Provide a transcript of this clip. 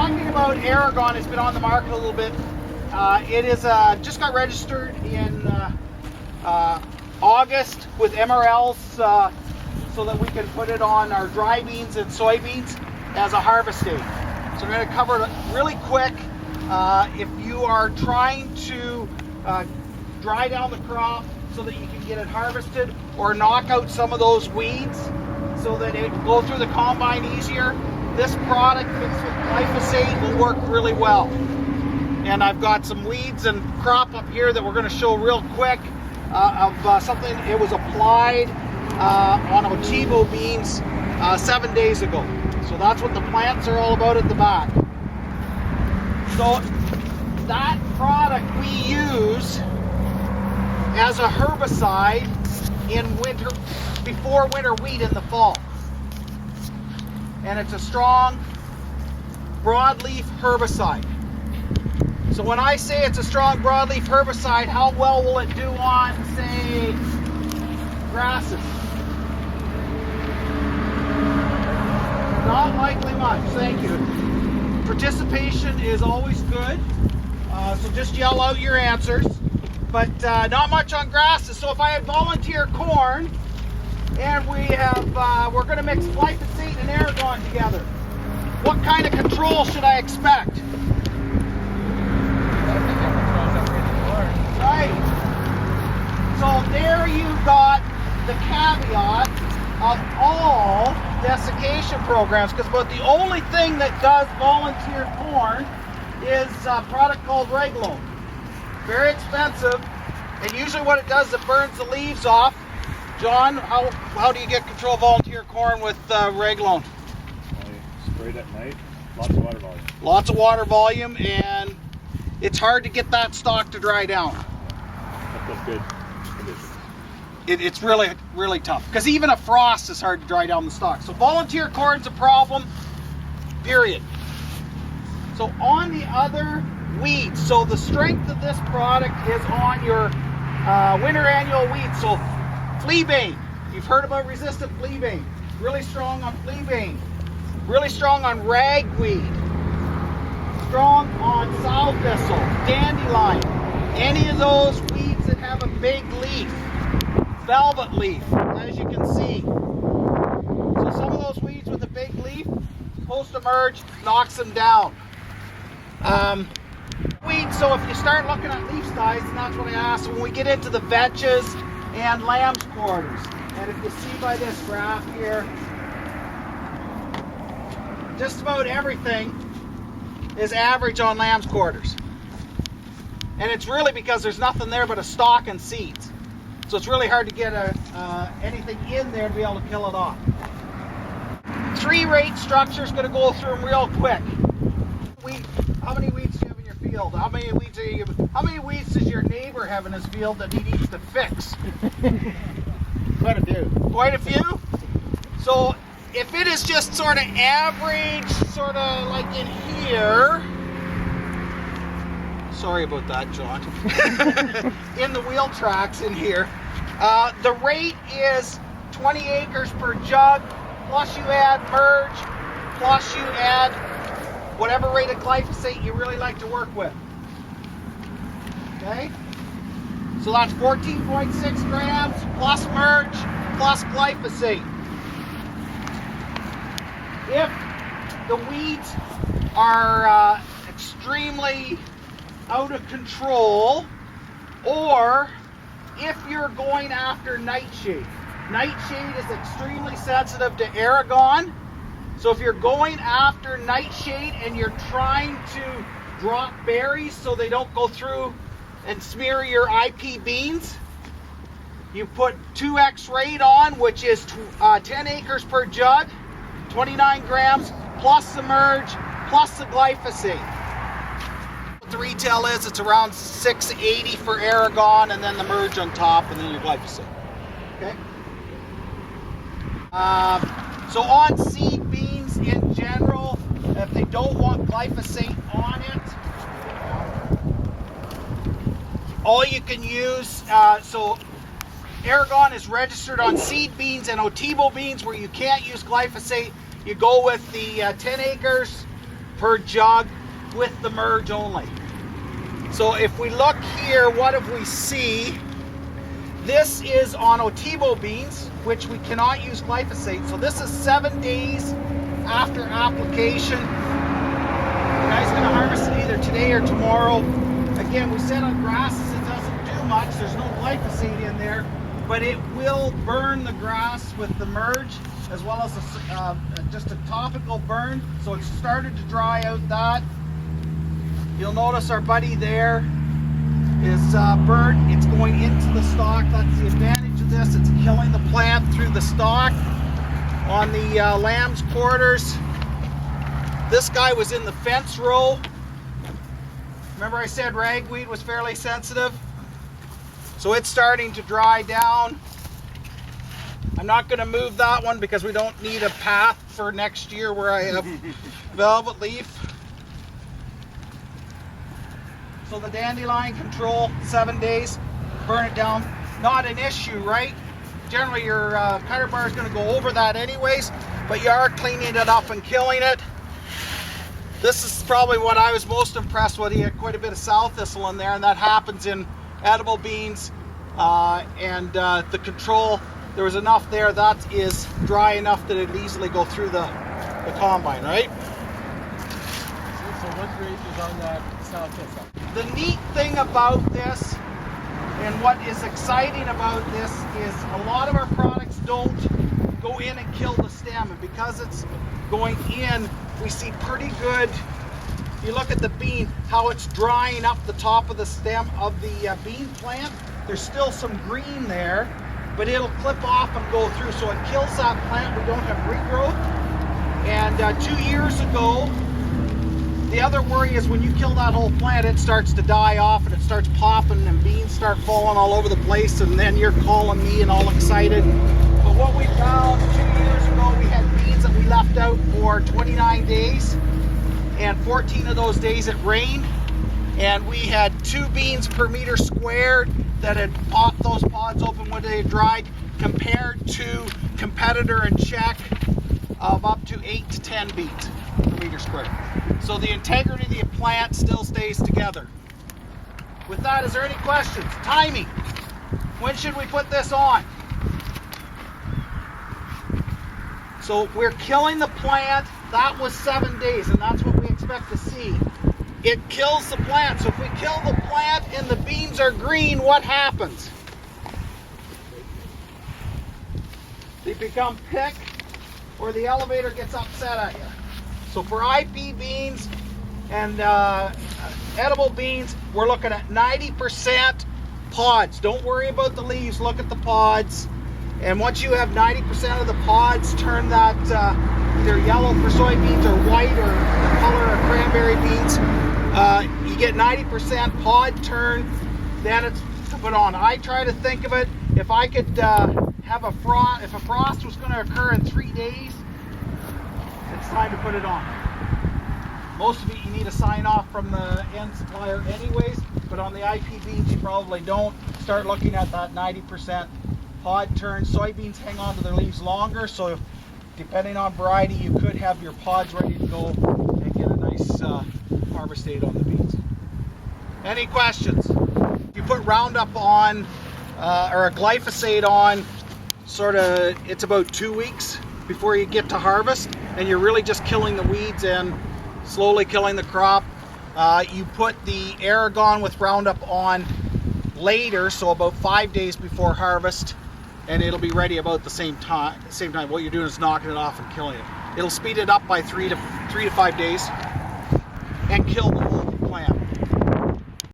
talking about Eragon, it's been on the market a little bit. It is just got registered in August with MRLs so that we can put it on our dry beans and soybeans as a harvest aid. So I'm going to cover it really quick. If you are trying to dry down the crop so that you can get it harvested or knock out some of those weeds so that it will go through the combine easier, this product mixed with glyphosate will work really well. And I've got some weeds and crop up here that we're going to show real quick of something. It was applied on Otivo beans 7 days ago. So that's what the plants are all about at the back. So that product we use as a herbicide in winter, before winter wheat in the fall. And it's a strong broadleaf herbicide. So when I say it's a strong broadleaf herbicide, how well will it do on, say, grasses? Not likely much, thank you. Participation is always good, so just yell out your answers. But not much on grasses. So if I had volunteer corn, and we're going to mix glyphosate and Eragon together, what kind of control should I expect? Right. So there you got the caveat of all desiccation programs, because about the only thing that does volunteer corn is a product called Eragon. Very expensive, and usually what it does is it burns the leaves off. John, how do you get control of volunteer corn with Eragon? I spray it at night. Lots of water volume. Lots of water volume, and it's hard to get that stalk to dry down. That's good conditions. It's really, really tough, because even a frost is hard to dry down the stalk. So volunteer corn's a problem, period. So on the other weeds, so the strength of this product is on your winter annual weeds. So fleabane, you've heard about resistant fleabane. Really strong on fleabane. Really strong on ragweed. Strong on sow thistle, dandelion. Any of those weeds that have a big leaf. Velvet leaf, as you can see. So some of those weeds with a big leaf, post-emerge, knocks them down. Weeds, so if you start looking at leaf size, and that's what I asked, when we get into the vetches and lamb's quarters. And if you see by this graph here, just about everything is average on lamb's quarters. And it's really because there's nothing there but a stalk and seeds. So it's really hard to get anything in there to be able to kill it off. 3-rate structure is going to go through them real quick. How many weeds do you have in your field? How many weeds does your neighbor have in his field that he needs to fix? Quite a few. Quite a few? So if it is just sort of average, sort of like in here, sorry about that, John, in the wheel tracks in here, the rate is 20 acres per jug, plus you add merge, plus you add whatever rate of glyphosate you really like to work with. Okay? So that's 14.6 grams plus merge plus glyphosate. If the weeds are extremely out of control, or if you're going after nightshade. Nightshade is extremely sensitive to Eragon. So if you're going after nightshade and you're trying to drop berries so they don't go through and smear your IP beans, you put 2x rate on, which is 10 acres per jug, 29 grams, plus the merge, plus the glyphosate. What the retail is, it's around $6.80 for Eragon, and then the merge on top, and then your glyphosate. Okay? So on seed beans in general, if they don't want glyphosate on it, all you can use, so Eragon is registered on seed beans and Otivo beans where you can't use glyphosate. You go with the 10 acres per jug with the merge only. So if we look here, what if we see? This is on Otivo beans, which we cannot use glyphosate. So this is 7 days after application. The guy's gonna harvest it either today or tomorrow. Again, we said on grasses it doesn't do much. There's no glyphosate in there, but it will burn the grass with the merge, as well as just a topical burn. So it's started to dry out that. You'll notice our buddy there is burnt. It's going into the stalk. That's the advantage of this. It's killing the plant through the stalk. On the lamb's quarters, this guy was in the fence row. Remember I said ragweed was fairly sensitive? So it's starting to dry down. I'm not going to move that one because we don't need a path for next year where I have velvet leaf. So the dandelion control, 7 days, burn it down. Not an issue, right? Generally your cutter bar is going to go over that anyways, but you are cleaning it up and killing it. This is probably what I was most impressed with. He had quite a bit of sow thistle in there, and that happens in edible beans. The control, there was enough there that is dry enough that it'd easily go through the combine, right? So what grade is on that sow thistle? The neat thing about this, and what is exciting about this, is a lot of our products don't go in and kill the stem, and because it's going in, we see pretty good. You look at the bean, how it's drying up the top of the stem of the bean plant. There's still some green there, but it'll clip off and go through, so it kills that plant. We don't have regrowth. And 2 years ago, the other worry is when you kill that whole plant, it starts to die off and it starts popping and beans start falling all over the place, and then you're calling me and all excited. But what we found 2 years ago, we had beans that we left out for 29 days, and 14 of those days it rained, and we had 2 beans per meter squared that had popped those pods open when they had dried, compared to competitor and check of up to 8 to 10 beans per meter squared. So the integrity of the plant still stays together. With that, is there any questions? Timing. When should we put this on? So we're killing the plant. That was 7 days, and that's what we expect to see. It kills the plant. So if we kill the plant and the beans are green, what happens? They become pick, or the elevator gets upset at you. So for IP beans and edible beans, we're looking at 90% pods. Don't worry about the leaves, look at the pods. And once you have 90% of the pods turn that either yellow for soybeans or white or the color of cranberry beans, you get 90% pod turn, then it's to put on. I try to think of it, if I could have a frost, if a frost was going to occur in 3 days, it's time to put it on. Most of it you need a sign off from the end supplier anyways, but on the IP beans you probably don't. Start looking at that 90% pod turn. Soybeans hang on to their leaves longer, so depending on variety you could have your pods ready to go and get a nice harvest date on the beans. Any questions? If you put Roundup on or a glyphosate on, sort of, it's about 2 weeks before you get to harvest, and you're really just killing the weeds and slowly killing the crop. You put the Eragon with Roundup on later, so about 5 days before harvest, and it'll be ready about the same time. What you're doing is knocking it off and killing it. It'll speed it up by 3 to 5 days and kill the